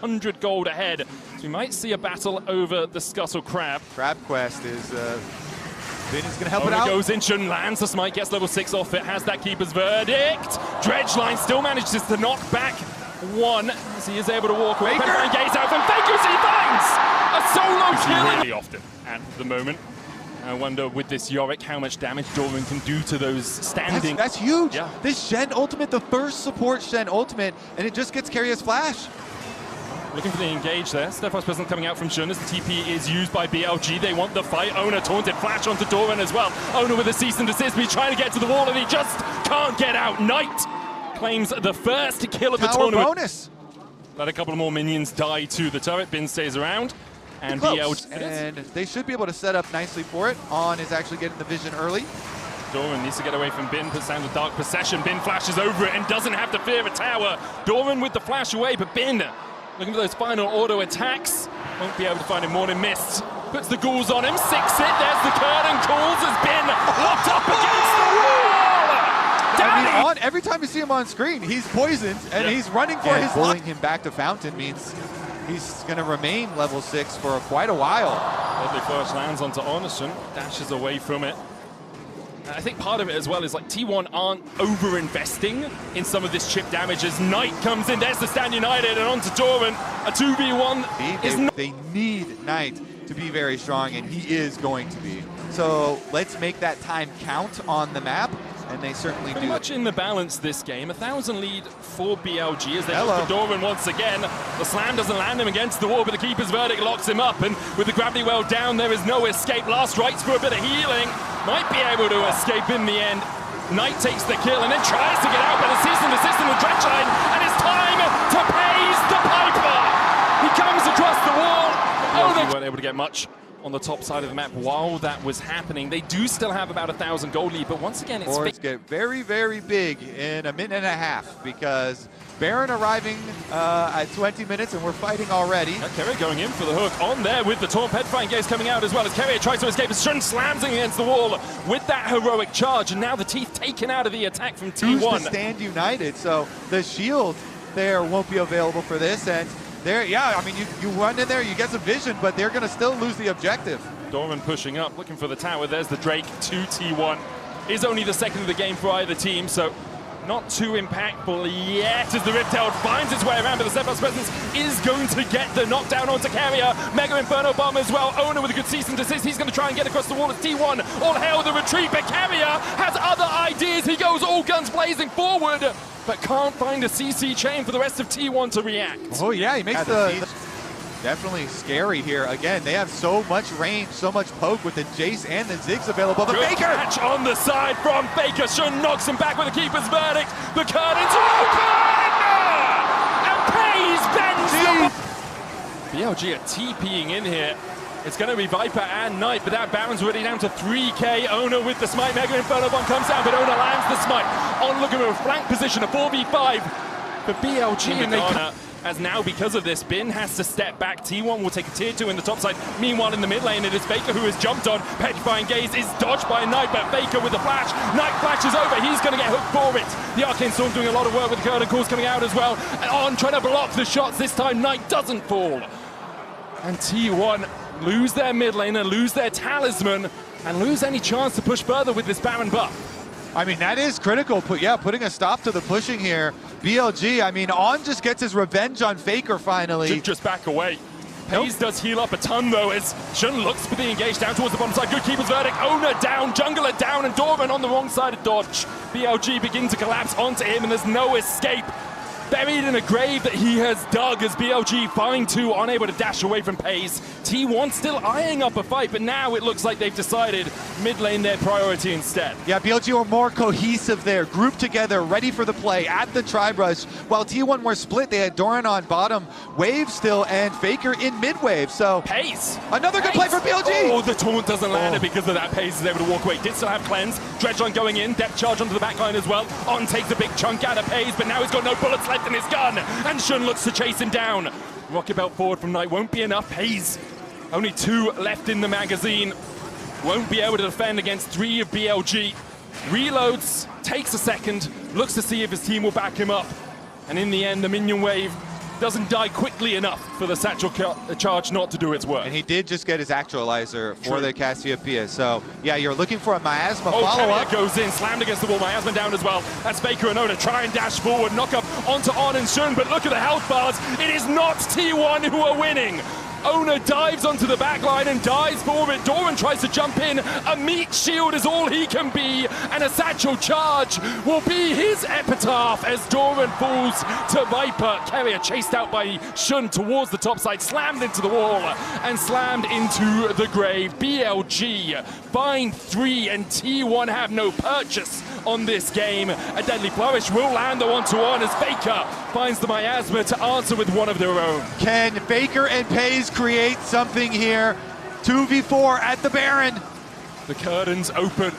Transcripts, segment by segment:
100 gold ahead. So we might see a battle over the Scuttle Crab. Crab Quest is Vin is gonna help it out. Goes in, Shun lands the smite, gets level 6 off it, has that keeper's verdict. Dredgeline still manages to knock back one as he is able to walk away. Petrifying Gaze out from Faker, he finds a solo kill really often at the moment. I wonder with this Yorick how much damage Doran can do to those standing. That's huge. Yeah. This Shen ultimate, the first support Shen ultimate, and it just gets Carrier's flash. Looking for the engage there. Stephos Present coming out from Shun as the TP is used by BLG. They want the fight. Owner taunted flash onto Doran as well. Owner with a cease and desist, but he's trying to get to the wall and he just can't get out. Knight claims the first kill of the tournament. Bonus. Let a couple more minions die to the turret. Bin stays around. And BLG. And they should be able to set up nicely for it. On is actually getting the vision early. Doran needs to get away from Bin, puts down the Dark Possession. Bin flashes over it and doesn't have to fear a tower. Doran with the flash away, but Bin looking for those final auto attacks. Won't be able to find him. Morning Mist puts the ghouls on him. 6 it. There's the curtain. Calls has been locked up against the wall. I mean, every time you see him on screen, he's poisoned and he's running for his life. Pulling him back to Fountain means he's going to remain level 6 for quite a while. Lovely flash lands onto Ornison, dashes away from it. I think part of it as well is like T1 aren't over-investing in some of this chip damage as Knight comes in. There's the Stand United and onto Doran. A 2v1 is not... They need Knight to be very strong, and he is going to be. So let's make that time count on the map, and they certainly Pretty do. Much in the balance this game. 1,000 lead for BLG as they look for Doran once again. The slam doesn't land him against the wall, but the keeper's verdict locks him up, and with the gravity well down, there is no escape. Last rites for a bit of healing. Might be able to escape in the end. Knight takes the kill and then tries to get out, but a cease and desist in the Dredgeline, and it's time to Pays the Piper. He comes across the wall. They weren't able to get much on the top side of the map while that was happening. They do still have about 1,000 gold lead, but once again, it's get very, very big in a minute and a half because Baron arriving at 20 minutes and we're fighting already. Carrier going in for the hook on there with the taunt. Petrifying Gaze coming out as well as Carrier tries to escape. Shun slams him against the wall with that heroic charge, and now the teeth taken out of the attack from T1. Who's the Stand United, so the shield there won't be available for this, and there, yeah, I mean, you run in there, you get some vision, but they're going to still lose the objective. Doran pushing up, looking for the tower. There's the Drake to T1. Is only the second of the game for either team, so not too impactful yet as the Riptail finds its way around, but the Stephos Presence is going to get the knockdown onto Carrier. Mega Inferno Bomb as well. Owner with a good cease and desist. He's going to try and get across the wall as T1. All hail the retreat, but Carrier has other ideas. He goes all guns blazing forward, but can't find a CC chain for the rest of T1 to react. Oh yeah, he makes the definitely scary here. Again, they have so much range, so much poke with the Jace and the Ziggs available. But Good Faker! Catch on the side from Faker. Shun knocks him back with a keeper's verdict. The curtains open! And Pays bends the... BLG are TPing in here. It's going to be Viper and Knight, but that Baron's already down to 3k. Owner with the smite. Mega Inferno Bomb comes down, but Owner lands the smite. On looking at a flank position, a 4v5 for BLG. And they as now, because of this, Bin has to step back. T1 will take a tier 2 in the top side. Meanwhile, in the mid lane, it is Faker who has jumped on. Petrifying Gaze is dodged by Knight, but Faker with the flash. Knight flashes over. He's going to get hooked for it. The Arcane Storm doing a lot of work with the curtain calls coming out as well. And on trying to block the shots. This time, Knight doesn't fall. And T1 lose their mid lane and lose their talisman and lose any chance to push further with this Baron buff. I mean, that is critical. Putting a stop to the pushing here. BLG, I mean, On just gets his revenge on Faker finally. Just back away. Pays does heal up a ton though as Shun looks for the engage down towards the bottom side. Good keeper's verdict. Owner down, Jungler down, and Doran on the wrong side of dodge. BLG begin to collapse onto him and there's no escape. Buried in a grave that he has dug as BLG find 2, unable to dash away from Pays. T1 still eyeing up a fight, but now it looks like they've decided mid lane their priority instead. Yeah, BLG were more cohesive there, grouped together, ready for the play at the tri-brush, while T1 were split. They had Doran on bottom wave still and Faker in mid wave, so... Pays! Another good play for BLG! Oh, the taunt doesn't land it because of that. Pays is able to walk away. Did still have cleanse. Dredgeline going in, depth charge onto the backline as well. On takes a big chunk out of Pays, but now he's got no bullets left in his gun, and Shun looks to chase him down. Rocket belt forward from Knight won't be enough. Pays, only 2 left in the magazine. Won't be able to defend against 3 of BLG. Reloads, takes a second, looks to see if his team will back him up. And in the end, the minion wave doesn't die quickly enough for the satchel charge not to do its work. And he did just get his actualizer for True. the Cassiopeia. So, yeah, you're looking for a miasma follow-up. Goes in, slammed against the wall. Miasma down as well. That's Faker and Oda try and dash forward, knock up onto On and Shun, but look at the health bars. It is not T1 who are winning. Ona dives onto the back line and dives for it. Doran tries to jump in. A meat shield is all he can be, and a satchel charge will be his epitaph as Doran falls to Viper. Carrier chased out by Shun towards the top side, slammed into the wall and slammed into the grave. BLG find 3 and T1 have no purchase on this game. A deadly flourish will land the one-to-one as Faker finds the miasma to answer with one of their own. Can Faker and Pays create something here? 2v4 at the Baron. The curtains open.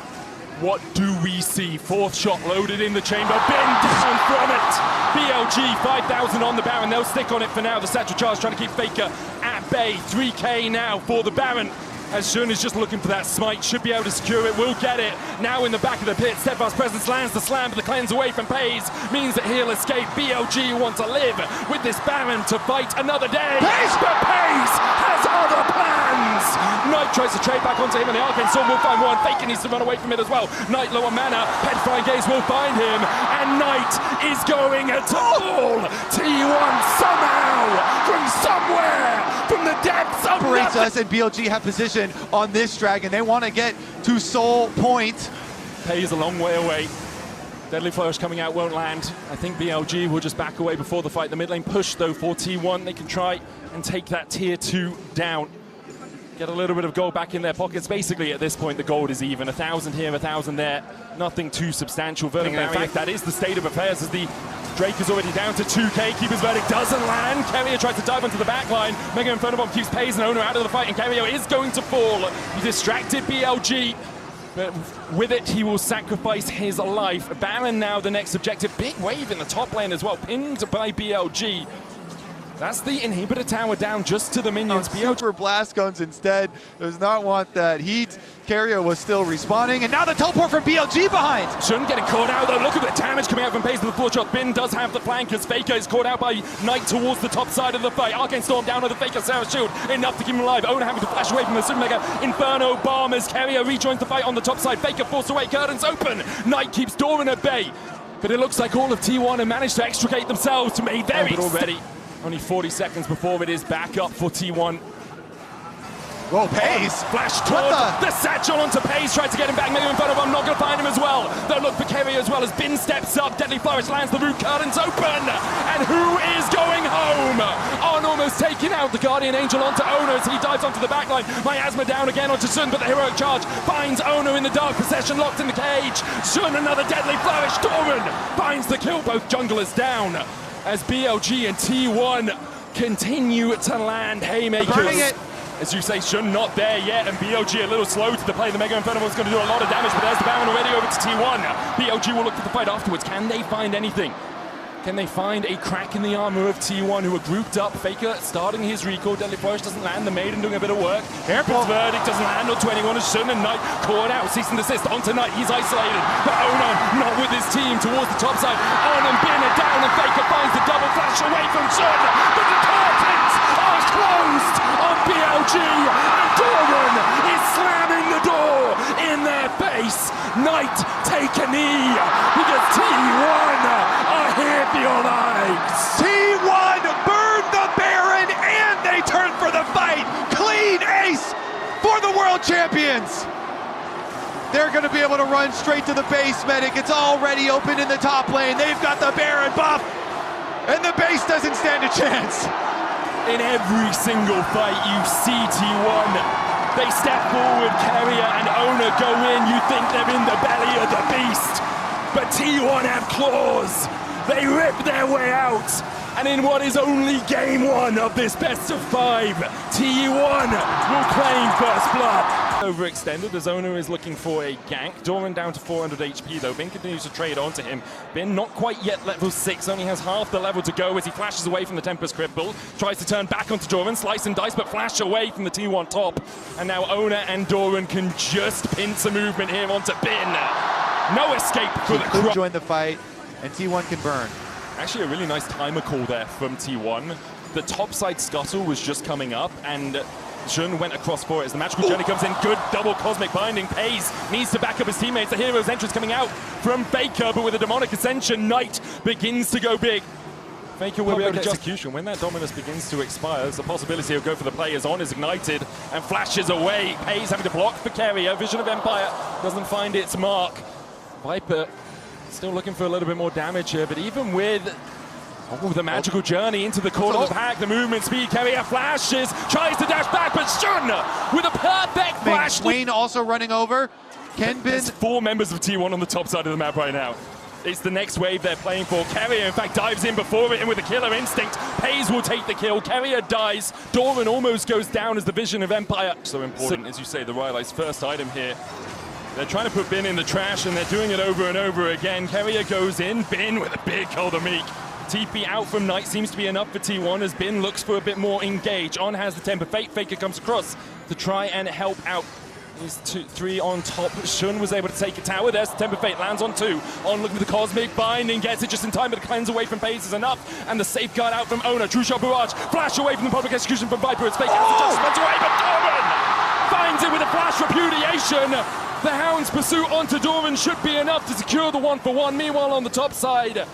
What do we see? Fourth shot loaded in the chamber. Bin down from it. BLG 5,000 on the Baron. They'll stick on it for now. The satchel charge trying to keep Faker at bay. 3K now for the Baron. As Shun is just looking for that smite, should be able to secure it, will get it. Now in the back of the pit, Steadfast Presence lands the slam, but the cleanse away from Pays means that he'll escape. BLG want to live with this Baron to fight another day. Pays! But Pays has other plans! Knight tries to trade back onto him, and the Arcane Storm will find one. Faker needs to run away from it as well. Knight low on mana, Petrifying Gaze will find him, and Knight is going to fall. T1 somehow, from somewhere, from the depths of Separates nothing. us, and BLG have position on this dragon. They want to get to Soul Point. Pays a long way away. Deadly Flourish coming out won't land. I think BLG will just back away before the fight. The mid lane push though for T1. They can try and take that tier 2 down. Get a little bit of gold back in their pockets. Basically at this point the gold is even. 1,000 here, 1,000 there. Nothing too substantial. In fact, that is the state of affairs as the Drake is already down to 2K. Keeper's Verdict doesn't land. Carrier tries to dive onto the back line. Mega Inferno Bomb keeps Pays and Owner out of the fight, and Carrier is going to fall. He distracted BLG, but with it he will sacrifice his life. Baron now the next objective. Big wave in the top lane as well, pinned by BLG. That's the inhibitor tower down just to the minions. Super blast guns instead. Does not want that heat. Carrier was still respawning, and now the teleport from BLG behind. Shun getting caught out though. Look at the damage coming out from Pays with the 4-shot. Bin does have the flank as Faker is caught out by Knight towards the top side of the fight. Arcane Storm down on the Faker Sarah shield. Enough to keep him alive. Owner having to flash away from the Super Mega Inferno bomb as Carrier rejoins the fight on the top side. Faker forced away. Curtains open. Knight keeps Doran at bay. But it looks like all of T1 have managed to extricate themselves to May very already. Only 40 seconds before it is back up for T1. Whoa, Pays! Flash toward the satchel onto Pays, tried to get him back. Mega Inferno Bomb not going to find him as well. They'll look for Carrier as well as Bin steps up. Deadly Flourish lands the root, curtains open. And who is going home? On almost taking out the Guardian Angel onto Owner as he dives onto the backline. Miasma down again onto Shun, but the heroic charge finds Owner in the dark possession, locked in the cage. Shun, another Deadly Flourish. Doran finds the kill, both junglers down. As BLG and T1 continue to land haymakers. Burning it. As you say, Shun not there yet, and BLG a little slow to the play. The Mega Inferno is going to do a lot of damage, but there's the Baron already over to T1. BLG will look for the fight afterwards. Can they find anything? Can they find a crack in the armor of T1 who are grouped up? Faker starting his recall. Deadly Flourish doesn't land. The Maiden doing a bit of work. Careful. Verdict doesn't land onto anyone as Shun and Knight caught out. Cease and desist onto Knight. He's isolated. But Onan not with his team towards the top side. Onan Bin are down and Faker finds the double flash away from Shun. But the curtains are closed on BLG. And Doran is slamming the door in their face. Knight take a knee because T1 are here for your lives. T1 burned the Baron, and they turn for the fight. Clean ace for the world champions. They're going to be able to run straight to the base medic. It's already open in the top lane. They've got the Baron buff, and the base doesn't stand a chance. In every single fight you see T1. They step forward, Carrier and Owner go in. You think they're in the belly of the beast. But T1 have claws. They rip their way out. And in what is only game 1 of this best of 5, T1 will claim first blood. Overextended as Owner is looking for a gank. Doran down to 400 HP though. Bin continues to trade onto him. Bin not quite yet level 6, only has half the level to go as he flashes away from the Tempest Cripple. Tries to turn back onto Doran, slice and dice, but flash away from the T1 top. And now Owner and Doran can just pinch a movement here onto Bin. No escape for the Luke joined the fight, and T1 can burn. Actually, a really nice timer call there from T1. The topside scuttle was just coming up, and Shun went across for it as the magical journey comes in. Good double cosmic binding. Pays needs to back up his teammates. The hero's entrance coming out from Faker, but with a demonic ascension, Knight begins to go big. Faker will be able to execution. When that dominus begins to expire, there's a possibility he'll go for the players. On is ignited and flashes away. Pays having to block for carrier. Vision of Empire doesn't find its mark. Viper still looking for a little bit more damage here, but even with the magical journey into the corner of the pack, the movement speed, carrier flashes, tries to dash back, but Shun with a perfect flash. Swain also running over. Kenbin. There's 4 members of T1 on the top side of the map right now. It's the next wave they're playing for. Carrier, in fact, dives in before it, and with a killer instinct, Pays will take the kill. Carrier dies. Doran almost goes down as the Vision of Empire. So important, as you say, the Rylai's first item here. They're trying to put Bin in the trash, and they're doing it over and over again. Carrier goes in. Bin with a big hold of Meek. TP out from Knight seems to be enough for T1 as Bin looks for a bit more engage. On has the Temper Fate. Faker comes across to try and help out. There's 3 on top. Shun was able to take a tower. There's the Temper Fate, lands on 2. On looking for the Cosmic Binding, gets it just in time, but the cleanse away from Pays is enough. And the safeguard out from Owner. True Shot Barrage, flash away from the public execution from Viper. It's Faker has the adjustment away, but Doran finds it with a flash repudiation. The Hound's pursuit onto Doran should be enough to secure the 1-for-1. Meanwhile, on the top side,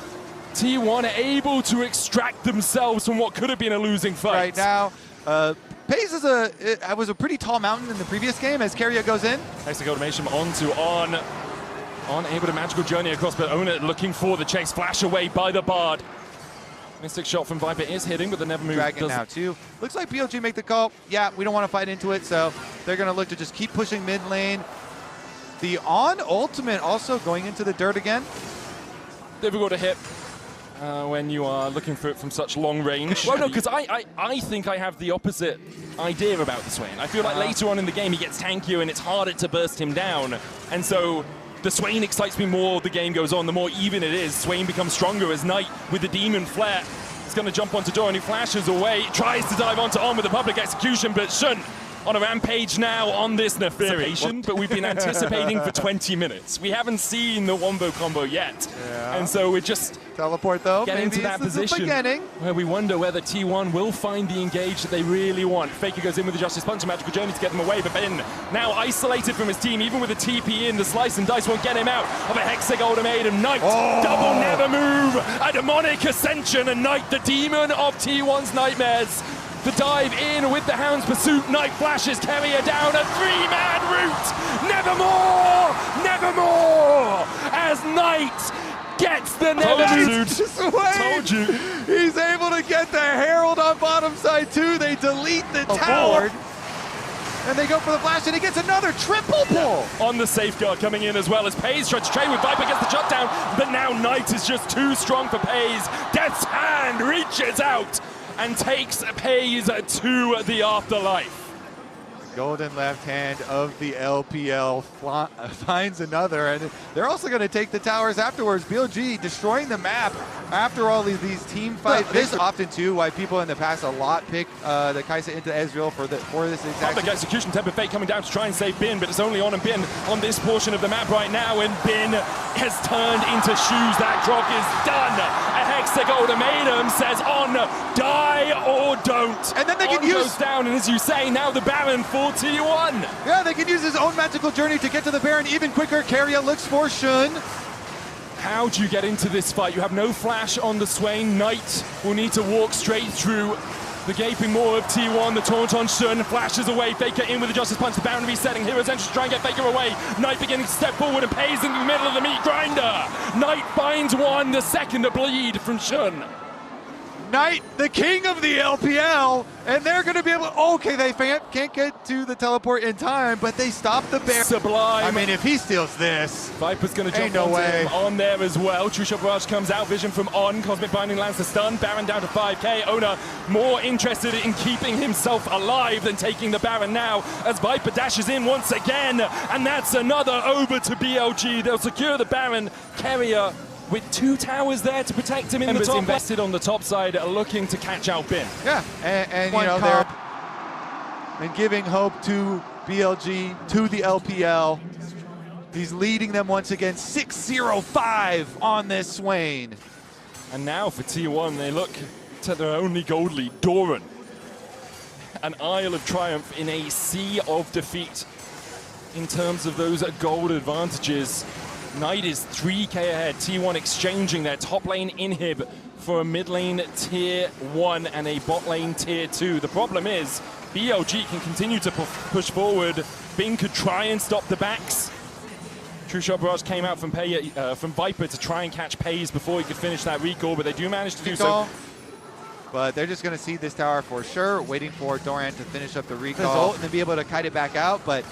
T1 are able to extract themselves from what could have been a losing fight. Right now, Pays was a pretty tall mountain in the previous game as Carrier goes in. Exec automation onto On. On able to magical journey across, but Owner looking for the chase. Flash away by the Bard. Mystic shot from Viper is hitting, but the never move Dragon now too. Looks like BLG make the call. Yeah, we don't want to fight into it, so they're going to look to just keep pushing mid lane. The On ultimate also going into the dirt again. Difficult to hit. When you are looking for it from such long range. Well, no, because I think I have the opposite idea about the Swain. I feel like later on in the game he gets tankier and it's harder to burst him down. And so the Swain excites me more the game goes on, the more even it is. Swain becomes stronger as Knight with the Demon Flare is going to jump onto Doran, who flashes away, tries to dive onto On with the public execution, but Shun on a rampage now on this Nefarian, but we've been anticipating for 20 minutes. We haven't seen the wombo combo yet. Yeah. And so we're just teleport though, getting to that position where we wonder whether T1 will find the engage that they really want. Faker goes in with the Justice Punch and Magical Journey to get them away, but Ben now isolated from his team, even with the TP in, the Slice and Dice won't get him out of a Hexag Ultimatum. Knight, double never move, a Demonic Ascension, and Knight, the demon of T1's nightmares. The dive in with the Hound's pursuit. Knight flashes Carrier down, a 3-man route. Nevermore, nevermore, as Knight gets the never. Told you. He's able to get the Herald on bottom side too. They delete the tower. And they go for the flash, and he gets another triple pull. On the safeguard coming in as well as Pays tries to trade with Viper, gets the shutdown, but now Knight is just too strong for Pays. Death's Hand reaches out and takes Pays to the afterlife. Golden left hand of the LPL finds another, and they're also going to take the towers afterwards. BLG destroying the map after all these team fights. This often too why people in the past a lot pick the Kai'Sa into Ezreal for this exact. Public execution, Temper Fate coming down to try and save Bin, but it's only On and Bin on this portion of the map right now, and Bin has turned into shoes. That clock is done. A Hexag Ultimatum says On, die or don't. And then they can use goes down, and as you say, now the Baron for T1. Yeah, they can use his own magical journey to get to the Baron even quicker. Carrier looks for Shun. How do you get into this fight? You have no flash on the Swain. Knight will need to walk straight through the gaping maw of T1. The taunt on Shun flashes away. Faker in with the Justice Punch. The Baron resetting. Hero's entrance to try and get Faker away. Knight beginning to step forward and Pays in the middle of the meat grinder. Knight finds one, the second to bleed from Shun. Knight, the king of the LPL, and they're going to be able to, okay, they can't get to the teleport in time, but they stop the bear. Sublime. I mean, if he steals this, Viper's going to jump onto him on there as well. True Shot Barrage comes out, Vision from On, Cosmic Binding lands the stun, Baron down to 5k. Owner more interested in keeping himself alive than taking the Baron now, as Viper dashes in once again, and that's another over to BLG. They'll secure the Baron. Carrier with 2 towers there to protect him in the top. Invested on the top side, looking to catch out Bin. Yeah, and you know, they're giving hope to BLG, to the LPL. He's leading them once again, 6-0-5 on this Swain. And now for T1, they look to their only gold lead, Doran. An Isle of Triumph in a sea of defeat in terms of those gold advantages. Knight is 3k ahead. T1 exchanging their top lane inhib for a mid lane tier 1 and a bot lane tier 2. The problem is BLG can continue to push forward. Bing could try and stop the backs. True Shot Barrage came out from Viper to try and catch Pays before he could finish that recall, but they do manage to do so. But they're just going to see this tower for sure, waiting for Doran to finish up the recall and then be able to kite it back out. But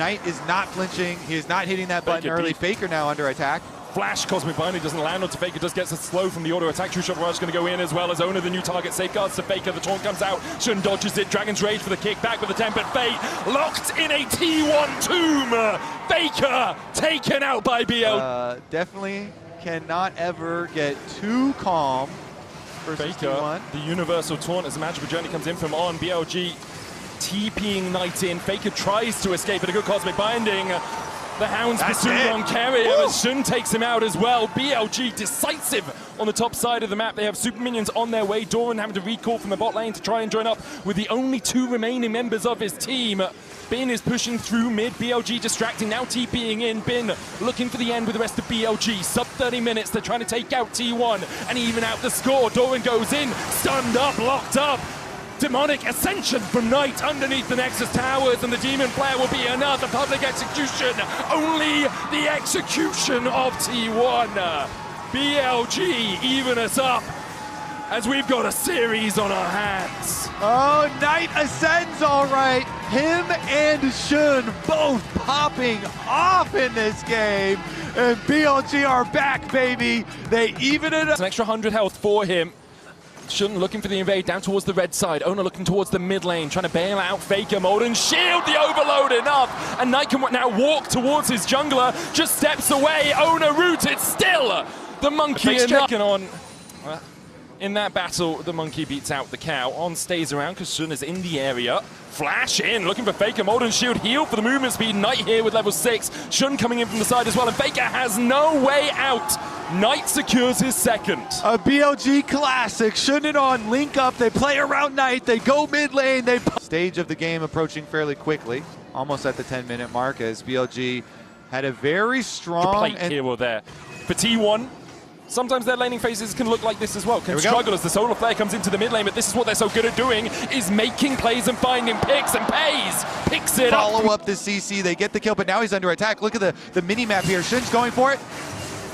Knight is not flinching. He is not hitting that button early. Faker now under attack. Flash, Cosmic Binary doesn't land onto Faker, just gets a slow from the auto attack. True Shot Barrage is going to go in as well as Owner, the new target, safeguards to Faker. The taunt comes out, Shun dodges it, Dragon's Rage for the kick, back with the Tempered Fate, locked in a T1 tomb. Faker taken out by BL. Definitely cannot ever get too calm. Faker, the universal taunt as a magical journey comes in from on. BLG TPing Knight in. Faker tries to escape, but a good Cosmic Binding. The Hounds pursued on Carrier as Shun takes him out as well. BLG decisive on the top side of the map. They have super minions on their way. Doran having to recall from the bot lane to try and join up with the only 2 remaining members of his team. Bin is pushing through mid. BLG distracting, now TPing in. Bin looking for the end with the rest of BLG. Sub 30 minutes, they're trying to take out T1 and even out the score. Doran goes in, stunned up, locked up. Demonic Ascension from Knight underneath the Nexus Towers, and the Demon Flare will be another public execution. Only the execution of T1. BLG even us up as we've got a series on our hands. Oh, Knight ascends all right. Him and Shun both popping off in this game. And BLG are back, baby. They even it up. It's an extra 100 health for him. Shun looking for the invade down towards the red side. Owner looking towards the mid lane, trying to bail out Faker. Molten shield the overload enough. And Knight can now walk towards his jungler, just steps away. Owner rooted still. The monkey checking on. In that battle, the monkey beats out the cow. On stays around because Shun is in the area. Flash in, looking for Faker. Molten shield heal for the movement speed. Knight here with level 6. Shun coming in from the side as well, and Faker has no way out. Knight secures his second. A BLG classic. Shun and on link up. They play around Knight. They go mid lane. They stage of the game approaching fairly quickly, almost at the 10-minute mark, as BLG had a very strong here or there for T1. Sometimes their laning phases can look like this as well. Can struggle as the Solar Flare comes into the mid lane, but this is what they're so good at doing, is making plays and finding picks, and Pays picks it up. Follow up the CC, they get the kill, but now he's under attack. Look at the mini-map here. Shun's going for it.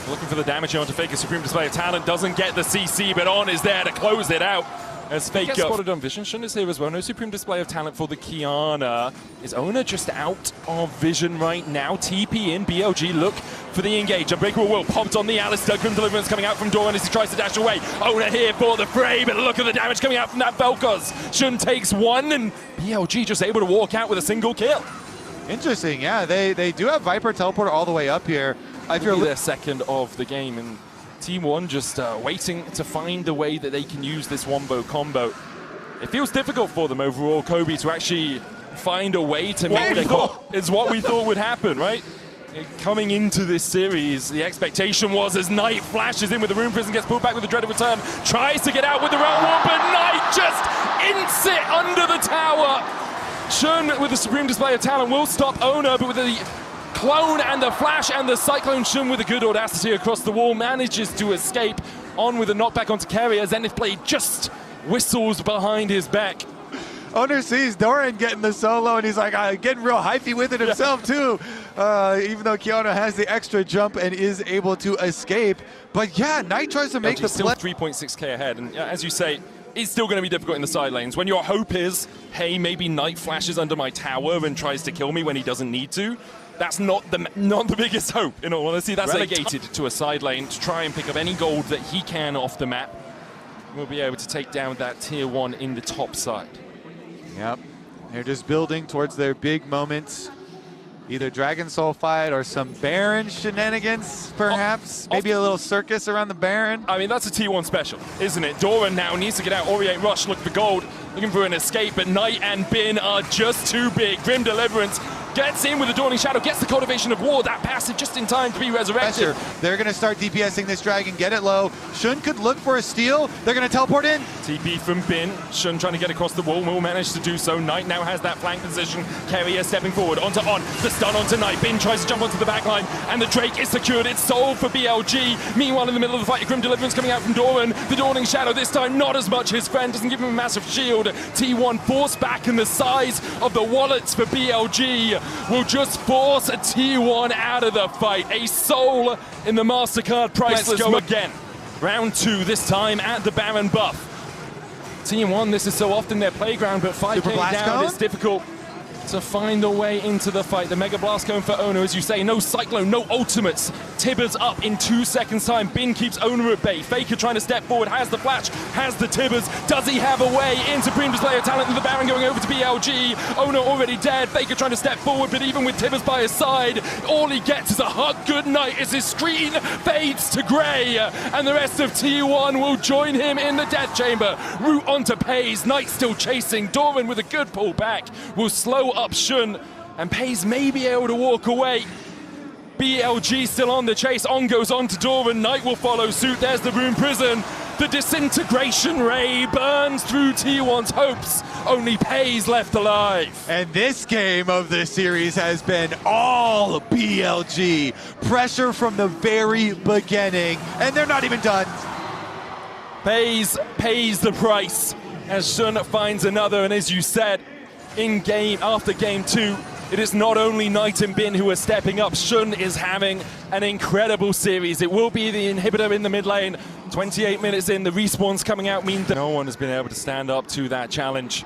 Looking for the damage here onto Faker. Supreme Display of Talent doesn't get the CC, but On is there to close it out. As Faker gets spotted on Vision. Shun is here as well. No Supreme Display of Talent for the Kiana. Is Owner just out of Vision right now? TP in. BLG look for the engage. Unbreakable Will popped on the Alistair. Grim Deliverance coming out from Doran as he tries to dash away. Owner here for the fray, but look at the damage coming out from that Vel'Koz. Shun takes one, and BLG just able to walk out with a single kill. Interesting, yeah. They do have Viper teleporter all the way up here. If you're their second of the game, and T1 just waiting to find a way that they can use this wombo combo. It feels difficult for them overall, Kobe, to actually find a way to make their call. Is what we thought would happen, right? Coming into this series, the expectation was as Knight flashes in with the Rune Prison, gets pulled back with the Dreaded Return, tries to get out with the Realm Warp, but Knight just ints it under the tower. Shun with the Supreme Display of Talent will stop Owner, but with the clone and the flash and the Cyclone, Shun with a good audacity across the wall manages to escape. On with a knockback onto Carrier. Zenith Blade just whistles behind his back. Owner sees Doran getting the solo, and he's like getting real hypey with it himself too. Even though Kiana has the extra jump and is able to escape. But yeah, Knight tries to make the still 3.6k ahead, and as you say, it's still going to be difficult in the side lanes. When your hope is, hey, maybe Knight flashes under my tower and tries to kill me when he doesn't need to. That's not the biggest hope, in all honesty. That's relegated to a side lane to try and pick up any gold that he can off the map. We'll be able to take down that tier 1 in the top side. Yep, they're just building towards their big moments. Either Dragon Soul fight or some Baron shenanigans, perhaps. Maybe a little circus around the Baron. I mean, that's a T1 special, isn't it? Doran now needs to get out. Orient Rush looking for gold, looking for an escape, but Knight and Bin are just too big. Grim Deliverance Gets in with the Dawning Shadow, gets the Cultivation of War, that passive just in time to be resurrected. They're going to start DPSing this dragon, get it low. Shun could look for a steal. They're going to teleport in. TP from Bin. Shun trying to get across the wall, will manage to do so. Knight now has that flank position. Carrier stepping forward, onto On. The stun onto Knight. Bin tries to jump onto the backline, and the Drake is secured. It's sold for BLG. Meanwhile, in the middle of the fight, Grim Deliverance coming out from Doran. The Dawning Shadow this time not as much. His friend doesn't give him a massive shield. T1 forced back, and the size of the wallets for BLG will just force a T1 out of the fight. A soul in the MasterCard priceless. Let's go again. Round 2, this time at the Baron buff. T1, this is so often their playground, but 5k down, it's difficult to find a way into the fight. The Mega Blast Cone for Ono, as you say, no Cyclone, no ultimates. Tibbers up in 2 seconds time. Bin keeps Ono at bay. Faker trying to step forward, has the flash, has the Tibbers. Does he have a way in? Supreme Display of Talent, and the Baron going over to BLG. Ono already dead. Faker trying to step forward, but even with Tibbers by his side, all he gets is a hug goodnight as his screen fades to grey. And the rest of T1 will join him in the Death Chamber. Route onto Pays. Knight still chasing. Doran with a good pull back will slow up Shun, and Pays may be able to walk away. BLG still on the chase. On goes on to Doran. Knight will follow suit. There's the Rune Prison. The disintegration ray burns through T1's hopes. Only Pays left alive. And this game of the series has been all BLG. Pressure from the very beginning, and they're not even done. Pays pays the price as Shun finds another, and as you said, in game after game 2, it is not only Knight and Bin who are stepping up. Shun is having an incredible series. It will be the inhibitor in the mid lane. 28 minutes in, the respawns coming out mean that no one has been able to stand up to that challenge.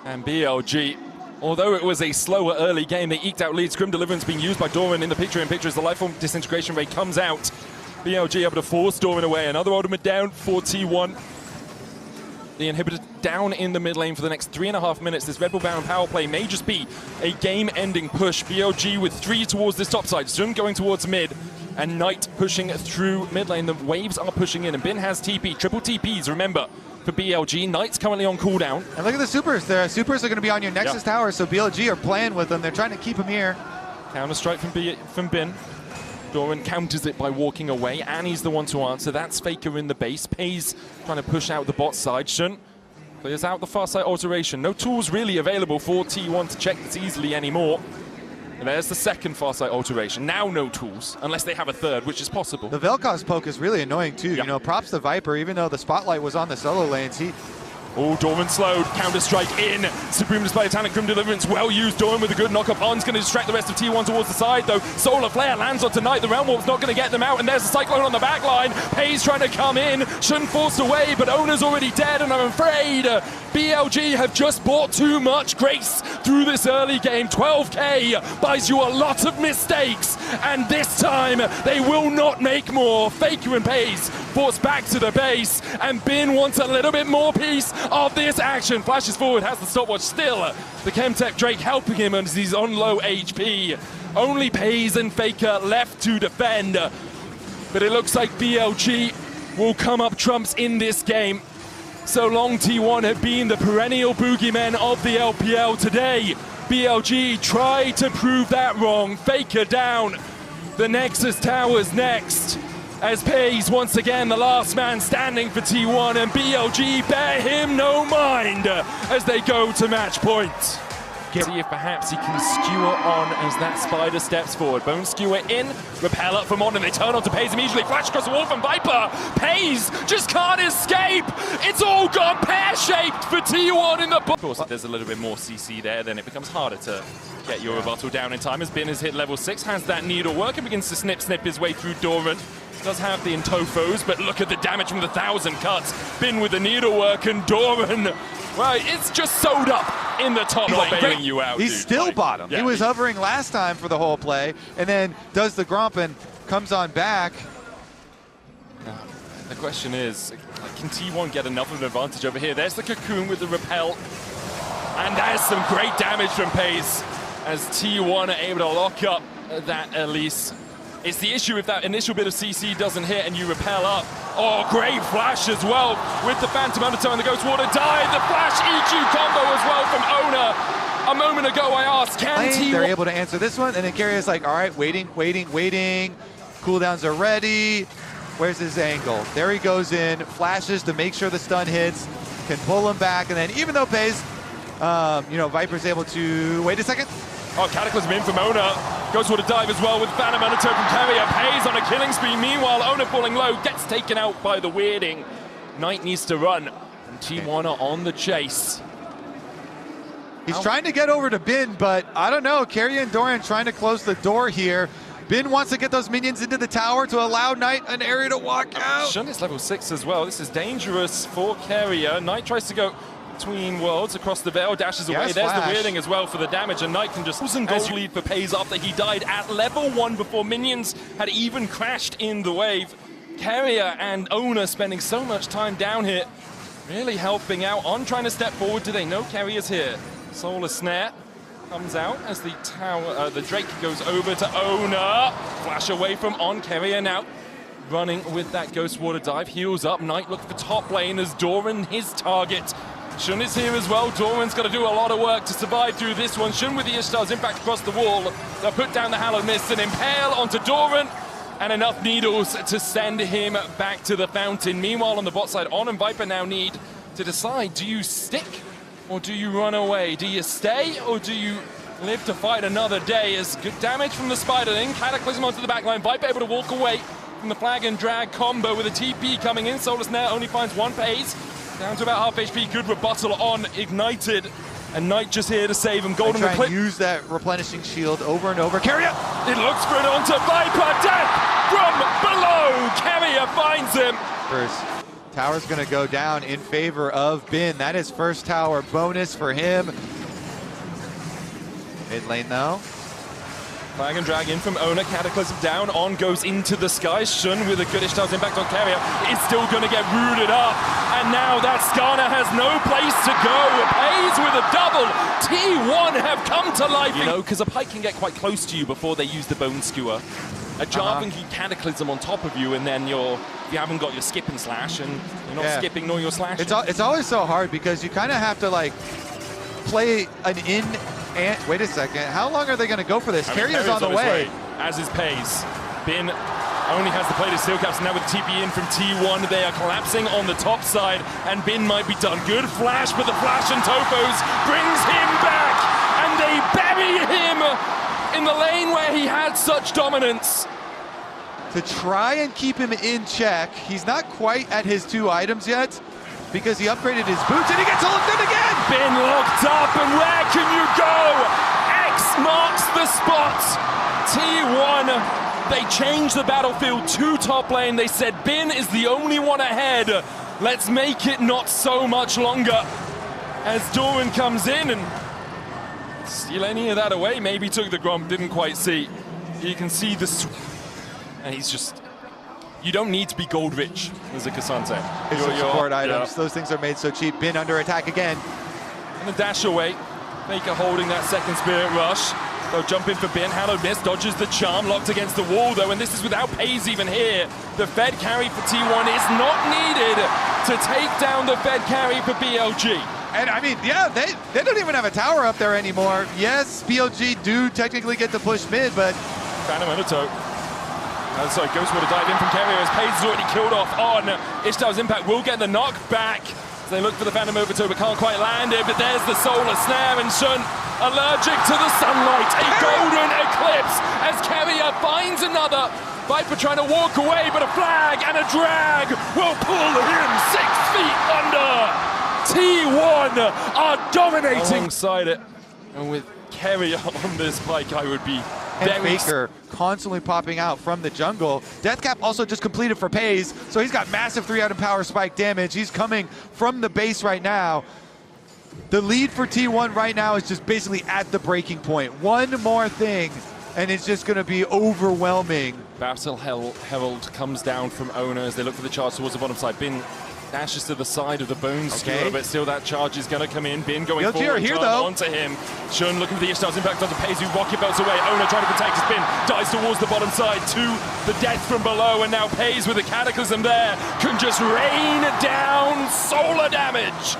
And BLG, although it was a slower early game, they eked out leads. Grim Deliverance being used by Doran in the picture as the Lifeform Disintegration Ray comes out. BLG able to force Doran away. Another ultimate down for T1. The inhibitor down in the mid lane for the next 3.5 minutes. This Red Bull Baron power play may just be a game-ending push. BLG with 3 towards this top side. Sun going towards mid, and Knight pushing through mid lane. The waves are pushing in, and Bin has TP. Triple TPs, remember, for BLG. Knight's currently on cooldown. And look at the supers. The supers are going to be on your Nexus tower, so BLG are playing with them. They're trying to keep him here. Counter-strike from Bin. Doran counters it by walking away, and he's the one to answer. That's Faker in the base. Pays trying to push out the bot side. Shun clears out the far side alteration. No tools really available for T1 to check this easily anymore. And there's the second far side alteration. Now no tools, unless they have a third, which is possible. The Vel'Koz poke is really annoying too. You know, props to Viper, even though the spotlight was on the solo lanes. Oh, Doran slowed. Counter-strike in. Supreme Display of Talent, Grim Deliverance. Well used. Doran with a good knock-up. On's going to distract the rest of T1 towards the side, though. Solar Flare lands on tonight. The Realm Warp's not going to get them out, and there's a Cyclone on the back line. Pays trying to come in. Shun forced away, but Ona's already dead, and I'm afraid BLG have just bought too much grace through this early game. 12k buys you a lot of mistakes, and this time they will not make more. Faker and Pays forced back to the base, and Bin wants a little bit more piece of this action. Flashes forward, has the stopwatch still. The Chemtech Drake helping him as he's on low HP. Only Pays and Faker left to defend, but it looks like BLG will come up trumps in this game. So long T1 have been the perennial boogeymen of the LPL. Today, BLG tried to prove that wrong. Faker down. The Nexus Tower's next, as Pays once again the last man standing for T1, and BLG bear him no mind as they go to match point. See if perhaps he can skewer on as that spider steps forward. Bone skewer in, repel up from On, and they turn on to Pays immediately. Flash across the wall from Viper. Pays just can't escape. It's all gone pear-shaped for T1 in the box. Of course, if there's a little bit more CC there, then it becomes harder to get your rebuttal down in time. As Bin has hit level 6, has that needle work, and begins to snip his way through Doran. Does have the Intofos, but look at the damage from the 1,000 cuts. Bin with the needlework, and Doran, well, it's just sewed up in the top lane. Bailing you out, He's still bottom. Yeah, he was hovering last time for the whole play, and then does the Grump and comes on back. The question is, can T1 get enough of an advantage over here? There's the Cocoon with the repel, and there's some great damage from Pays as T1 are able to lock up that Elise. It's the issue if that initial bit of CC doesn't hit and you repel up. Oh, great flash as well with the Phantom Undertow and the Ghost Water dive. The flash EQ combo as well from Ona. A moment ago I asked, can T1... They're able to answer this one, and then Carrier's like, all right, waiting. Cooldowns are ready. Where's his angle? There he goes in, flashes to make sure the stun hits, can pull him back, and then even though Pays, Viper's able to, wait a second. Oh, Cataclysm in from Ona. Goes for the dive as well with Phantom Undertow from Carrier. Pays on a killing spree. Meanwhile, Ona falling low, gets taken out by the weirding. Knight needs to run, and T1 are on the chase. He's trying to get over to Bin, but I don't know. Carrier and Dorian trying to close the door here. Bin wants to get those minions into the tower to allow Knight an area to walk out. Shun is level 6 as well. This is dangerous for Carrier. Knight tries to go between worlds across the veil, dashes away. Yes, there's flash. the weirding as well for the damage, and Knight can just gold lead for Pays after he died at level 1 before minions had even crashed in the wave. Carrier and Ona spending so much time down here, really helping out on trying to step forward. Do they know Carrier's here? Solar Snare comes out as the tower, the Drake goes over to Ona. Flash away from on. Carrier now running with that Ghost Water dive. Heals up. Knight looking for top lane as Doran his target. Shun is here as well. Doran's got to do a lot of work to survive through this one. Shun with the Ishtar's impact across the wall. They'll put down the Hallowed Mist and impale onto Doran. And enough needles to send him back to the fountain. Meanwhile, on the bot side, On and Viper now need to decide, do you stick or do you run away? Do you stay or do you live to fight another day? As good damage from the Spiderling. Cataclysm onto the backline. Viper able to walk away from the flag and drag combo with a TP coming in. Solar Snare only finds one Pays. Down to about half HP. Good rebuttal on Ignited. And Knight just here to save him. Golden Clip. Use that replenishing shield over and over. Carrier! It looks for it onto Viper. Death from below. Carrier finds him. First, tower's gonna go down in favor of Bin. That is first tower bonus for him. Mid lane though. Flag and drag in from Ona. Cataclysm down. On goes into the sky. Shun with a good Ishtar's impact on Carrier is still going to get rooted up. And now that Skarner has no place to go. Pays with a double. T1 have come to life. You know, because a pike can get quite close to you before they use the Bone Skewer. A Jarvan can Cataclysm on top of you, and then you haven't got your skip and slash, and you're not skipping nor your slashing. It's always so hard because you kind of have to like play an in. And wait a second, how long are they going to go for this? Carrier's on the way. As is Pays. Bin only has the plate of steel caps. Now with TP in from T1, they are collapsing on the top side, and Bin might be done. Good flash, but the flash and Topos brings him back, and they bury him in the lane where he had such dominance. To try and keep him in check, he's not quite at his 2 items yet, because he upgraded his boots and he gets hooked in again! Bin locked up, and where can you go? X marks the spot. T1, they changed the battlefield to top lane. They said Bin is the only one ahead. Let's make it not so much longer. As Doran comes in and steal any of that away. Maybe took the Gromp, didn't quite see. You can see the... And he's just... You don't need to be gold rich as a Cassante. It's support items. Those things are made so cheap. Bin under attack again. And the dash away. Faker holding that second Spirit Rush. They'll jump in for Bin. Hallowed Mist dodges the charm, locked against the wall though, and this is without Pays even here. The Fed carry for T1 is not needed to take down the Fed carry for BLG. And I mean, yeah, they don't even have a tower up there anymore. Yes, BLG do technically get to push mid, but... Phantom Undertow. Sorry, Ghost Water dive in from Carrier as Pays is already killed off on. Ishtar's impact will get the knock back. So they look for the Phantom Overtow, but can't quite land it. But there's the Solar Snare, and Shun allergic to the sunlight. A golden eclipse as Carrier finds another. Viper trying to walk away, but a flag and a drag will pull him 6 feet under. T1 are dominating alongside it. And with Carrier on this pike, I would be and Faker constantly popping out from the jungle. Deathcap also just completed for Pays, so he's got massive 3-item power spike damage. He's coming from the base right now. The lead for T1 right now is just basically at the breaking point. One more thing, and it's just going to be overwhelming. Battle Herald comes down from Ona as they look for the charge towards the bottom side. Bin dashes to the side of the Bone Skewer, but still that charge is going to come in. Bin going forward here, though. Onto him. Shun looking for the Ishtar's impact onto Pays, who rocket belts away. Ona trying to protect his Bin, dives towards the bottom side to the death from below, and now Pays with the Cataclysm there can just rain down solar damage.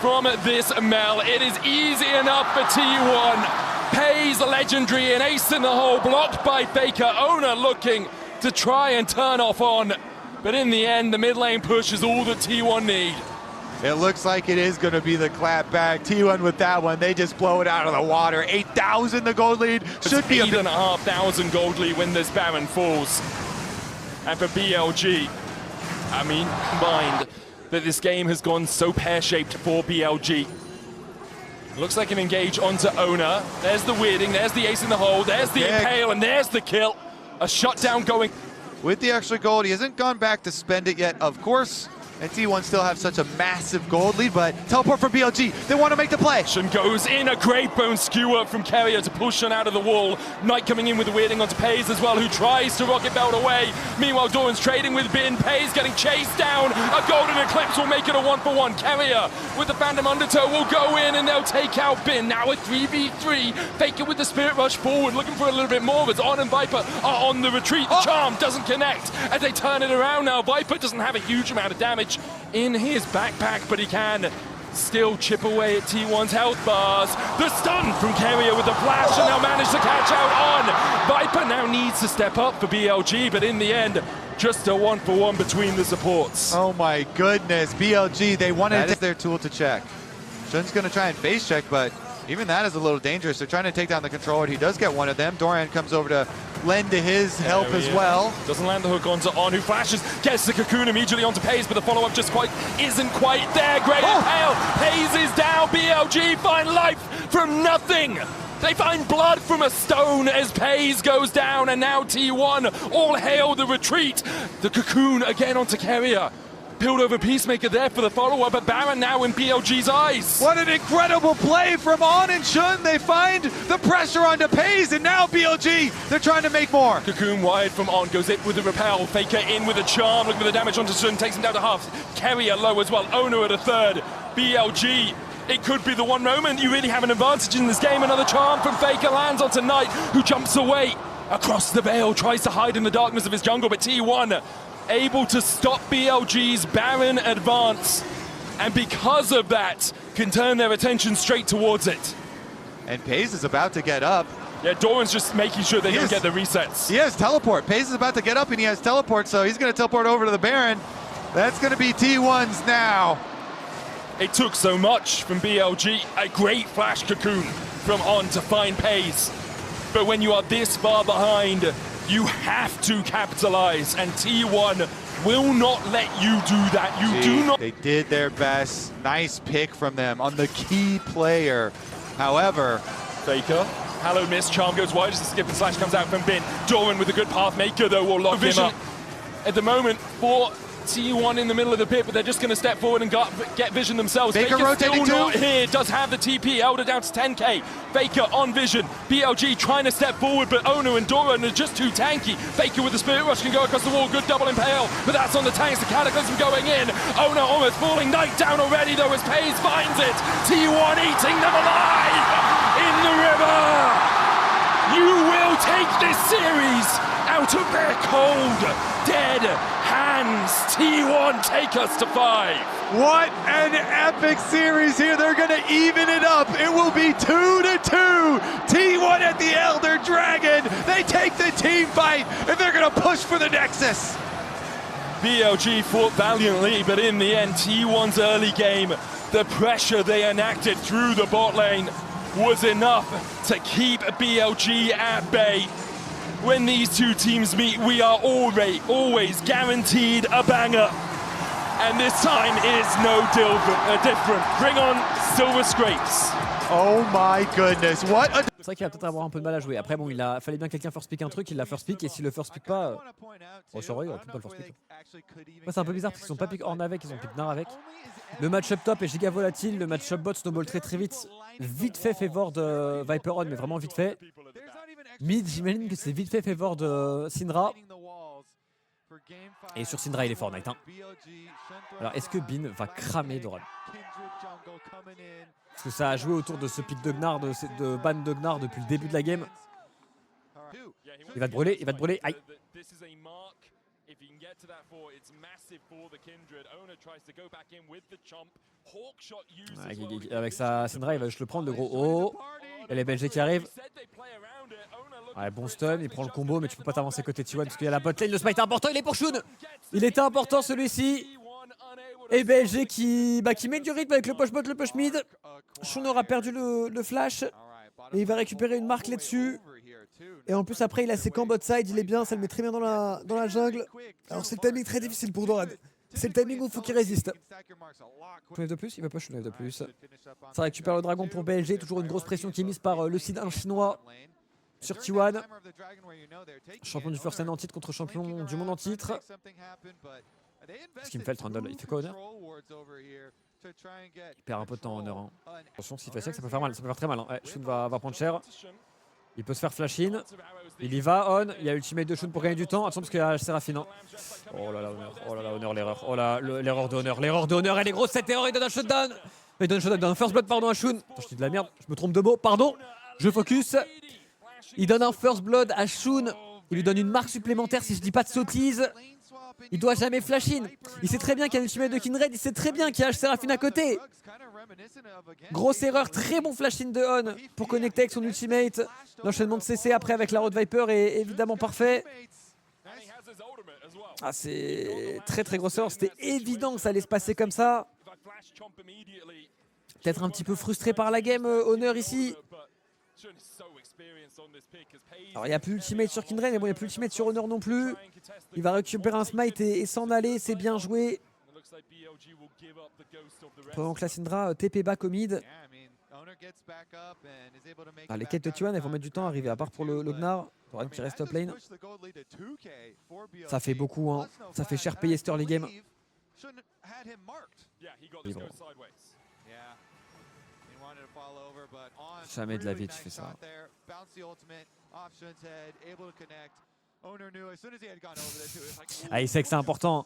from this Mel. It is easy enough for T1. Pays legendary, an ace in the hole, blocked by Faker. Owner looking to try and turn off on. But in the end, the mid lane push is all that T1 need. It looks like it is going to be the clap back. T1 with that one, they just blow it out of the water. 8,000 the gold lead. Should be 8,500 gold lead when this Baron falls. And for BLG, I mean, combined, that this game has gone so pear-shaped for BLG. Looks like an engage onto Owner. There's the weirding, there's the ace in the hole, there's the impale, and there's the kill. A shutdown going. With the extra gold, he hasn't gone back to spend it yet, of course. And T1 still have such a massive gold lead, but teleport from BLG. They want to make the play. Shun goes in, a great bone skewer from Carrier to push Shun out of the wall. Knight coming in with the weirding onto Pays as well, who tries to rocket belt away. Meanwhile, Doran's trading with Bin. Pays getting chased down. A golden eclipse will make it a 1-for-1. Carrier with the Phantom Undertow will go in and they'll take out Bin. Now a 3v3. Faker with the Spirit Rush forward, looking for a little bit more. But On and Viper are on the retreat. The charm doesn't connect as they turn it around now. Viper doesn't have a huge amount of damage in his backpack, but he can still chip away at T1's health bars. The stun from Carrier with the flash, and they'll manage to catch out On. Viper now needs to step up for BLG, but in the end, just a 1-for-1 between the supports. Oh my goodness, BLG, they wanted to take their tool to check. Shun's going to try and face check, but even that is a little dangerous. They're trying to take down the controller. He does get one of them. Doran comes over to lend to his help as well. Doesn't land the hook onto On, who flashes, gets the cocoon immediately onto Pays, but the follow-up just isn't quite there. Great impale. Pays is down. BLG find life from nothing. They find blood from a stone as Pays goes down, and now T1 all hail the retreat. The cocoon again onto Carrier. Peeled over Peacemaker there for the follow-up, but Baron now in BLG's eyes. What an incredible play from On and Shun. They find the pressure onto Pays, and now BLG, they're trying to make more. Cocoon wide from On, goes in with the repel. Faker in with a charm, looking for the damage onto Shun, takes him down to half. Carrier low as well, Owner at a third. BLG, it could be the one moment you really have an advantage in this game. Another charm from Faker lands onto Knight, who jumps away across the veil, tries to hide in the darkness of his jungle, but T1 able to stop BLG's Baron advance, and because of that, can turn their attention straight towards it. And Pays is about to get up. Yeah, Doran's just making sure they don't get the resets. He has teleport. Pays is about to get up and he has teleport, so he's going to teleport over to the Baron. That's going to be T1's now. It took so much from BLG, a great flash cocoon from On to find Pays. But when you are this far behind, you have to capitalize, and T1 will not let you do that. You do not. They did their best. Nice pick from them on the key player. However, Faker, hallowed miss, charm goes wide as the skip and slash comes out from Bin. Doran with a good path maker though will lock him up. At the moment for T1 in the middle of the pit, but they're just going to step forward and get vision themselves. Faker rotating still not here, does have the TP, Elder down to 10k. Faker on vision, BLG trying to step forward, but Ono and Doran are just too tanky. Faker with the Spirit Rush can go across the wall, good double impale, but that's on the tanks, the Cataclysm going in. Ono almost falling, Knight down already though as Pays finds it. T1 eating them alive in the river. You will take this series out of their cold, dead hands. T1 take us to 5. What an epic series here. They're going to even it up. It will be 2-2. T1 at the Elder Dragon. They take the team fight, and they're going to push for the Nexus. BLG fought valiantly, but in the end, T1's early game, the pressure they enacted through the bot lane was enough to keep BLG at bay. When these two teams meet, we are always guaranteed a banger. And this time it is no different. Bring on Silver Scrapes. Oh my goodness, what a... C'est vrai qu'il va peut-être avoir un peu de mal à jouer. Après, bon, fallait bien quelqu'un first pick un truc, il l'a first pick, et si le first pick pas... Oh, c'est vrai, il aurait pu pas le first pick. Ouais, c'est un peu bizarre parce qu'ils sont pas pick Horn avec, ils ont pick Nar avec. Le match-up top est giga volatile, le match-up bot snowball très vite. Vite fait favor de Viper On, mais vraiment vite fait. Mid, j'imagine que c'est vite fait favor de Syndra. Et sur Syndra, il est Fortnite. Hein. Alors, est-ce que Bin va cramer Doran? Parce que ça a joué autour de ce pick de Gnar, de ban de Gnar depuis le début de la game. Il va te brûler, Aïe. Ouais, avec sa Syndra, il va juste le prendre, le gros. Oh, il y a les BLG qui arrivent. Ouais, bon stun, il prend le combo, mais tu peux pas t'avancer côté T1 parce qu'il y a la bot lane. Le smite est important, il est pour Shun. Il était important celui-ci. Et BLG qui met du rythme avec le push bot, le push mid. Shun aura perdu le flash. Et il va récupérer une marque là-dessus. Et en plus après il a ses camps bot side, il est bien, ça le met très bien dans la jungle. Alors c'est le timing très difficile pour Doran. C'est le timing où il faut qu'il résiste. Shun de plus, il va pas Shun de plus. Ça récupère le dragon pour BLG, toujours une grosse pression qui est mise par le Sid 1 chinois sur T1. Champion du first hand en titre contre champion du monde en titre. Qu'est-ce qu'il me fait le Trundle? Il fait quoi Honor? Il perd un peu de temps Honor. Hein. Attention, s'il fait ça peut faire mal, ça peut faire très mal. Hein. Ouais, Shun va prendre cher. Il peut se faire flash in. Il y va, on. Il y a ultimate de Shun pour gagner du temps. Attention parce qu'il y a Seraphine. Hein. Oh là là, Honor. Oh là là, Honor, l'erreur. Oh là, l'erreur de Honor. L'erreur de Honor, elle est grosse cette erreur. Il donne un shutdown. Il donne un first blood, pardon, à Shun. Attends, je dis de la merde, je me trompe de mot. Pardon. Je focus. Il donne un first blood à Shun. Il lui donne une marque supplémentaire si je dis pas de sottises. Il doit jamais flash in. Il sait très bien qu'il y a l'ultimate de Kindred. Il sait très bien qu'il y a Seraphine à côté. Grosse erreur. Très bon flash in de On pour connecter avec son ultimate. L'enchaînement de CC après avec la Road Viper est évidemment parfait. Ah, c'est très très grosse erreur. C'était évident que ça allait se passer comme ça. Peut-être un petit peu frustré par la game, Honor ici. Alors il n'y a plus ultimate sur Kindred, mais bon il n'y a plus ultimate sur Honor non plus. Il va récupérer un smite et s'en aller, c'est bien joué. Pendant que la Syndra TP back au mid. Ah, les quêtes de T1 elles vont mettre du temps à arriver, à part pour le Gnar. Doran qui reste top lane. Ça fait beaucoup, hein. Ça fait cher payer cette early game. Et bon. Jamais de la vie tu fais ça. Ah, il sait que c'est important.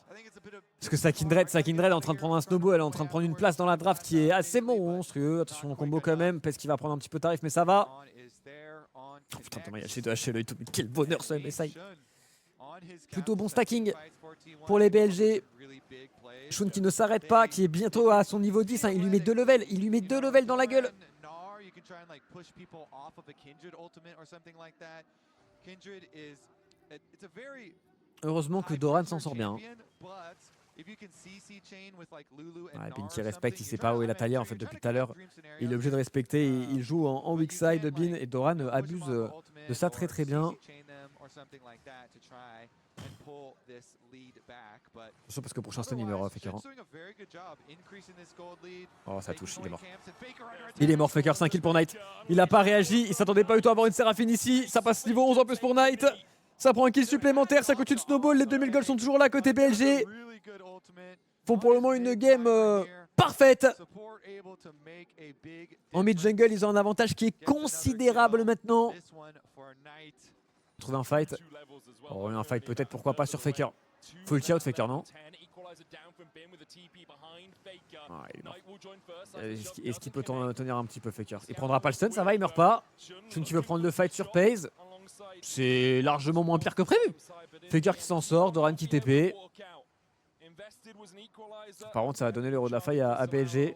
Parce que sa Kindred est en train de prendre un snowball, elle est en train de prendre une place dans la draft qui est assez monstrueux. Attention au combo quand même, parce qu'il va prendre un petit peu tarif, mais ça va. Oh, putain, il y a chez l'œil tout. Quel bonheur ce MSI. Plutôt bon stacking pour les BLG. Shun qui ne s'arrête pas, qui est bientôt à son niveau 10. Hein. Il lui met 2 levels. Il lui met 2 levels dans la gueule. Heureusement que Doran s'en sort bien. Ouais, Bin qui respecte, il sait pas où est la Talia en fait depuis tout à l'heure. Il est obligé de respecter, il joue en weak side Bin et Doran abuse de ça très très bien. Attention parce que prochain stun il meurt Faker. Oh ça touche, il est mort. Il est mort Faker, 5 kills pour Knight. Il a pas réagi, il s'attendait pas du tout à avoir une Seraphine ici. Ça passe niveau 11 en plus pour Knight. Ça prend un kill supplémentaire, ça coûte une snowball. Les 2000 goals sont toujours là côté BLG. Font pour le moment une game parfaite. En mid jungle, ils ont un avantage qui est considérable maintenant. Trouver un fight. Oh, un fight peut-être, pourquoi pas sur Faker. Faut ulti out Faker, non? Ah, il est mort. Est-ce qu'il peut tenir un petit peu Faker? Il prendra pas le stun, ça va, il meurt pas. Shun qui veut prendre le fight sur Paze. C'est largement moins pire que prévu. Faker qui s'en sort, Doran qui TP. Par contre, ça va donner l'euro de la faille à BLG.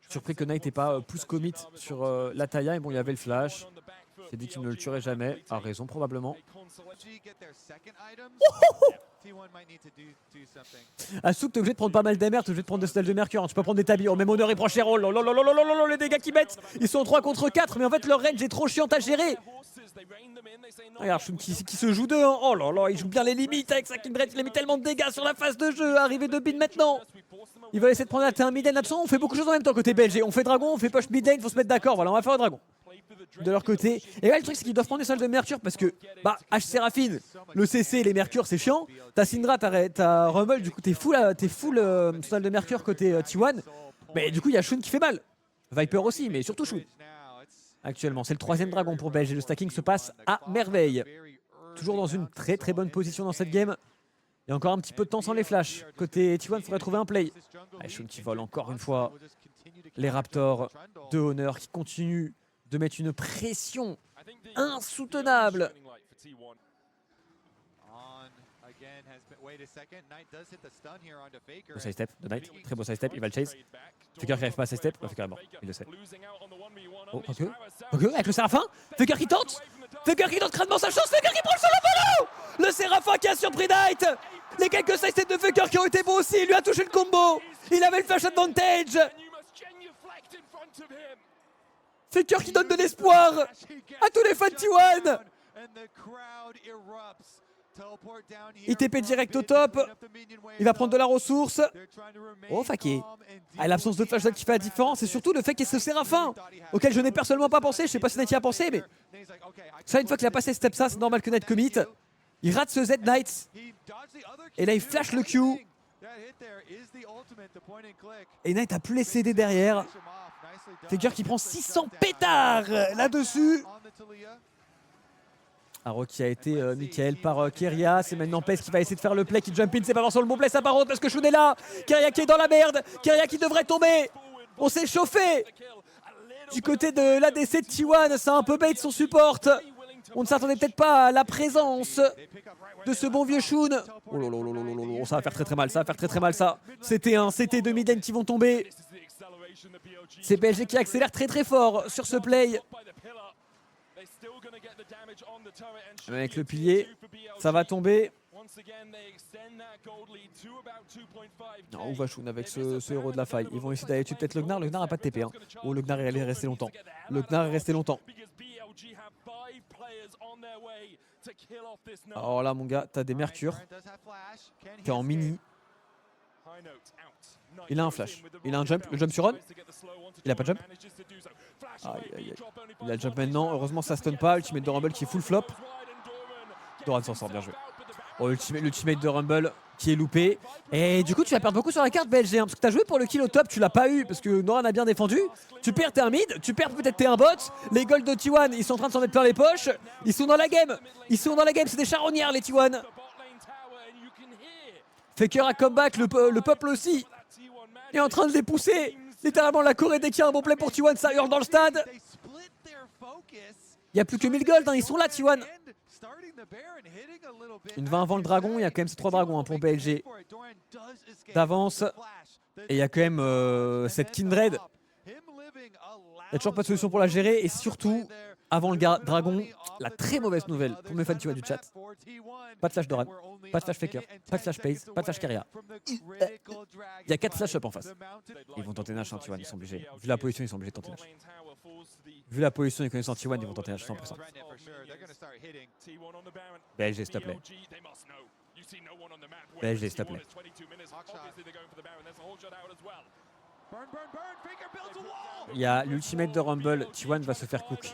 Surpris que Knight n'ait pas plus commit sur la Talia. Et bon, il y avait le flash. Il s'est dit qu'il ne le tuerait jamais. A raison, probablement. Assouk, t'es obligé de prendre pas mal d'MR, t'es obligé de prendre des stèles de mercure. Hein. Tu peux prendre des tabis. Oh, même Honor et cher. Oh là, les dégâts qu'ils mettent. Ils sont 3 contre 4, mais en fait, leur range est trop chiant à gérer. Regarde, Shun qui se joue 2. Hein. Oh là là, il joue bien les limites avec sa Kindred. Il a mis tellement de dégâts sur la phase de jeu. Arrivé de Bin maintenant. Il va essayer de prendre un mid lane. Attention, on fait beaucoup de choses en même temps côté BLG. On fait dragon, on fait push mid lane, faut se mettre d'accord. Voilà, on va faire un dragon. De leur côté. Et là, le truc, c'est qu'ils doivent prendre des salles de mercure parce que, bah, H Seraphine, le CC, les mercures, c'est chiant. T'as Syndra, t'as Rumble, du coup, t'es full salle de mercure côté T1. Mais du coup, il y a Shun qui fait mal. Viper aussi, mais surtout Shun. Actuellement, c'est le 3e dragon pour BLG. Le stacking se passe à merveille. Toujours dans une très très bonne position dans cette game. Il y a encore un petit peu de temps sans les flashs. Côté T1, il faudrait trouver un play. Ah, Shun qui vole encore une fois. Les Raptors de Honor qui continuent de mettre une pression insoutenable. Beau side step de Knight, très beau side step, il va le chase. Faker qui n'arrive pas à side step, Faker est mort, il le sait. Oh, ok, avec le Séraphin, Faker qui tente crânement sa chance, Faker qui prend le solo follow. Le Séraphin qui a surpris Knight. Les quelques side steps de Faker qui ont été bons aussi, il lui a touché le combo. Il avait le flash advantage. Faker qui donne de l'espoir à tous les fans de T1. Il TP direct au top. Il va prendre de la ressource. Oh, Faké. L'absence de flash qui fait la différence, et surtout le fait qu'il y ait ce Séraphin auquel je n'ai personnellement pas pensé. Je sais pas si Knight y a pensé, mais ça, une fois qu'il a passé ce step, ça, c'est normal que Knight commit. Il rate ce Z Knight. Et là, il flash le Q. Et Knight a plus les CD derrière. Faker qui prend 600 pétards là-dessus. Arrow qui a été Michael par Keria. C'est maintenant Pes qui va essayer de faire le play, qui jump in. C'est pas forcément le bon play, ça par contre, parce que Shun est là. Keria qui est dans la merde. Keria qui devrait tomber. On s'est chauffé. Du côté de l'ADC de T1, ça a un peu bait son support. On ne s'attendait peut-être pas à la présence de ce bon vieux Shun. Oh là, ça va faire très mal, ça va faire très mal ça. C'était un CT de mid lane qui vont tomber. C'est BLG qui accélère très fort sur ce play. Avec le pilier, ça va tomber. Non, où va Shun avec ce héros de la faille? Ils vont essayer d'aller tuer peut-être le Gnar. Le Gnar n'a pas de TP. Hein. Oh, le Gnar est allé rester longtemps. Le Gnar est resté longtemps. Alors là, mon gars, t'as des Mercure. T'es en mini. Il a un flash. Il a un jump. Le jump sur on. Il a pas de jump. Il a le jump maintenant. Heureusement, ça stun pas. Ultimate de Rumble qui est full flop. Doran s'en sort, bien joué. Oh, l'ultimate de Rumble qui est loupé. Et du coup, tu vas perdre beaucoup sur la carte BLG. Hein, parce que tu as joué pour le kill au top, tu l'as pas eu. Parce que Noran a bien défendu. Tu perds, t'es un mid. Tu perds, peut-être t'es un bot. Les golds de T1, ils sont en train de s'en mettre plein les poches. Ils sont dans la game. C'est des charognards, les T1. Faker a comeback, le peuple aussi est en train de les pousser. Littéralement, la Corée, dès qu'il y a un bon play pour T1, ça hurle dans le stade. Il n'y a plus que 1000 gold, hein, ils sont là, T1. Une 20 avant le dragon, il y a quand même ces 3 dragons hein, pour BLG d'avance. Et il y a quand même cette Kindred. Il n'y a toujours pas de solution pour la gérer. Et surtout, avant le dragon, la très mauvaise nouvelle pour mes fans T1 du chat. Pas de flash Doran, pas de flash Faker, pas de flash Pace, pas de flash Keria. Il y a 4 flash up en face. Ils vont tenter Nash, hein, T1, ils sont obligés. Vu la position, ils sont obligés de tenter Nash. Vu la position et connaissant T1, ils vont tenter Nash 100%. BLG, s'il te plaît. BLG, s'il te plaît. Il y a l'ultimate de Rumble, T1 va se faire cook.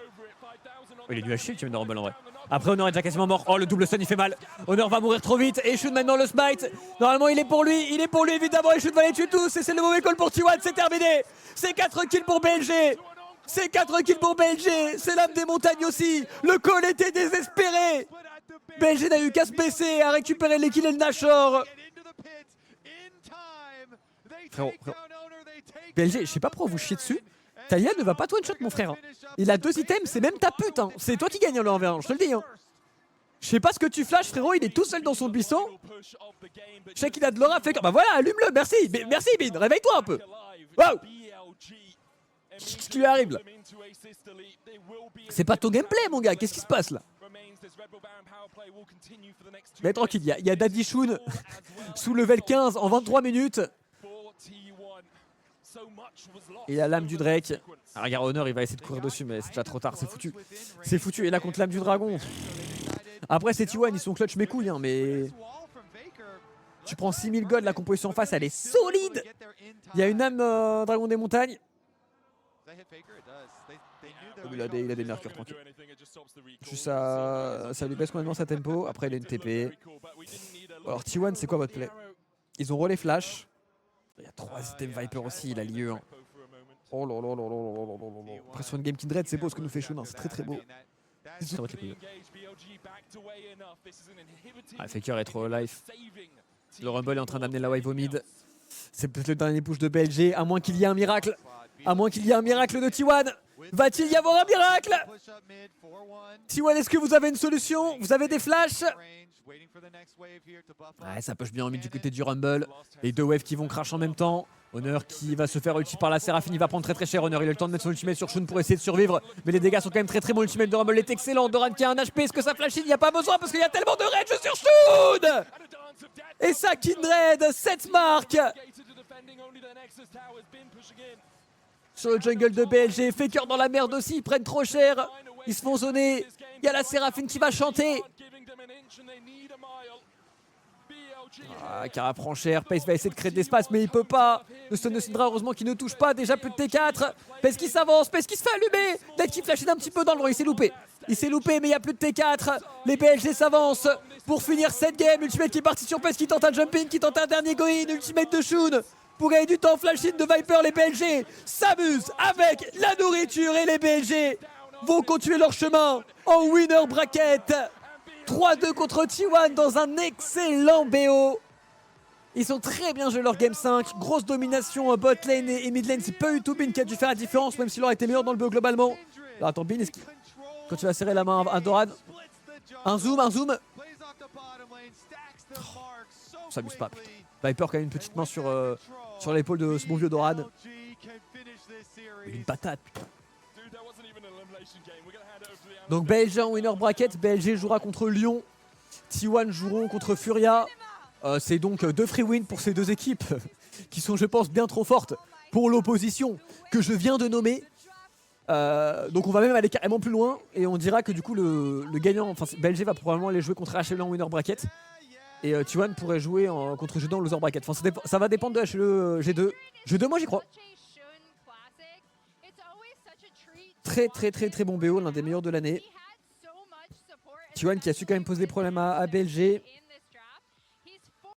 Oh, il est dû lâcher l'ultimate de Rumble en vrai. Après Honor est déjà quasiment mort. Oh, le double stun il fait mal. Honor va mourir trop vite. Et Shun maintenant le smite. Normalement il est pour lui évidemment. Et Shun va les tuer tous. Et c'est le mauvais call pour T1, c'est terminé. C'est 4 kills pour BLG. C'est 4 kills pour BLG. C'est l'âme des montagnes aussi. Le call était désespéré. BLG n'a eu qu'à se baisser, à récupérer les kills et le Nashor. Frérot. BLG, je sais pas pourquoi vous chiez dessus. Talia ne va pas one shot mon frère. Il a 2 items, c'est même ta pute. Hein. C'est toi qui gagne le 1v1, je te le dis. Hein. Je sais pas ce que tu flashes frérot, il est tout seul dans son buisson. Je sais qu'il a de l'aura, fait que... Bah voilà, allume-le, merci. Merci Bin, réveille-toi un peu. Waouh. Qu'est-ce qui lui arrive là? C'est pas ton gameplay mon gars, qu'est-ce qui se passe là? Mais tranquille, il y a Daddy Shun sous level 15 en 23 minutes. Et la lame du Drake. Alors regarde, Honor il va essayer de courir dessus mais c'est déjà trop tard, c'est foutu. C'est foutu, et là contre l'âme du dragon. Après c'est T1, ils sont clutch mes couilles hein, mais... Tu prends 6000 gold, la composition en face elle est solide. Il y a une âme dragon des montagnes. Il a des mercures tranquilles. Juste ça lui baisse complètement sa tempo. Après il a une TP. Alors T1 c'est quoi votre play? Ils ont relais flash. Il y a 3 items Viper aussi, il a lieu. Hein. Oh là là là là là. Après sur une game Kindred c'est beau ce que nous fait Shun, hein. C'est très bon. Faker est trop life. Le Rumble est en train d'amener la wave au mid. C'est peut-être le dernier push de BLG, à moins qu'il y ait un miracle. À moins qu'il y ait un miracle de T1. Va-t-il y avoir un miracle? T1, est-ce que vous avez une solution? Vous avez des flashs? Ouais, ça push bien en mid du côté du Rumble. Les deux waves qui vont crash en même temps. Honor qui va se faire ulti par la Séraphine, il va prendre très cher. Honor, il a le temps de mettre son ultimate sur Shun pour essayer de survivre. Mais les dégâts sont quand même très bons. L'ultimate de Rumble est excellent. Doran qui a un HP, est-ce que ça flash in? Il n'y a pas besoin parce qu'il y a tellement de rage sur Shun. Et ça, Kindred, 7 marques sur le jungle de BLG. Faker dans la merde aussi, ils prennent trop cher. Ils se font zoner. Il y a la Séraphine qui va chanter. Kara prend cher, Pace va essayer de créer de l'espace mais il peut pas. Le stun de Syndra heureusement qu'il ne touche pas, déjà plus de T4. Pace qui s'avance, Pace qui se fait allumer. Dead qui flash un petit peu dans le vent, il s'est loupé. Il s'est loupé mais il n'y a plus de T4. Les BLG s'avancent pour finir cette game. Ultimate qui est parti sur Pace qui tente un jumping, qui tente un dernier go-in. Ultimate de Shun pour gagner du temps, flash in de Viper. Les BLG s'amusent avec la nourriture et les BLG vont continuer leur chemin en winner bracket. 3-2 contre T1 dans un excellent BO. Ils sont très bien joués leur game 5. Grosse domination bot lane et mid lane. C'est pas du tout Bin qui a dû faire la différence, même s'il aurait été meilleur dans le BO globalement. Alors, attends, Bin, est-ce qu'il... Quand tu vas serrer la main à Doran. Un zoom. Oh, on s'amuse pas, putain. Viper quand même une petite main sur l'épaule de ce bon vieux Doran. Une patate, putain. Donc BLG en winner bracket, BLG jouera contre Lyon, T1 joueront contre Furia. C'est donc 2 free wins pour ces deux équipes qui sont je pense bien trop fortes pour l'opposition que je viens de nommer. Donc on va même aller carrément plus loin et on dira que du coup le gagnant, enfin BLG va probablement aller jouer contre HLE en winner bracket. Et T1 pourrait jouer contre G2 en loser bracket. Enfin ça va dépendre de HLE G2. G2 moi j'y crois. Très bon BO, l'un des meilleurs de l'année. T1 qui a su quand même poser des problèmes à BLG.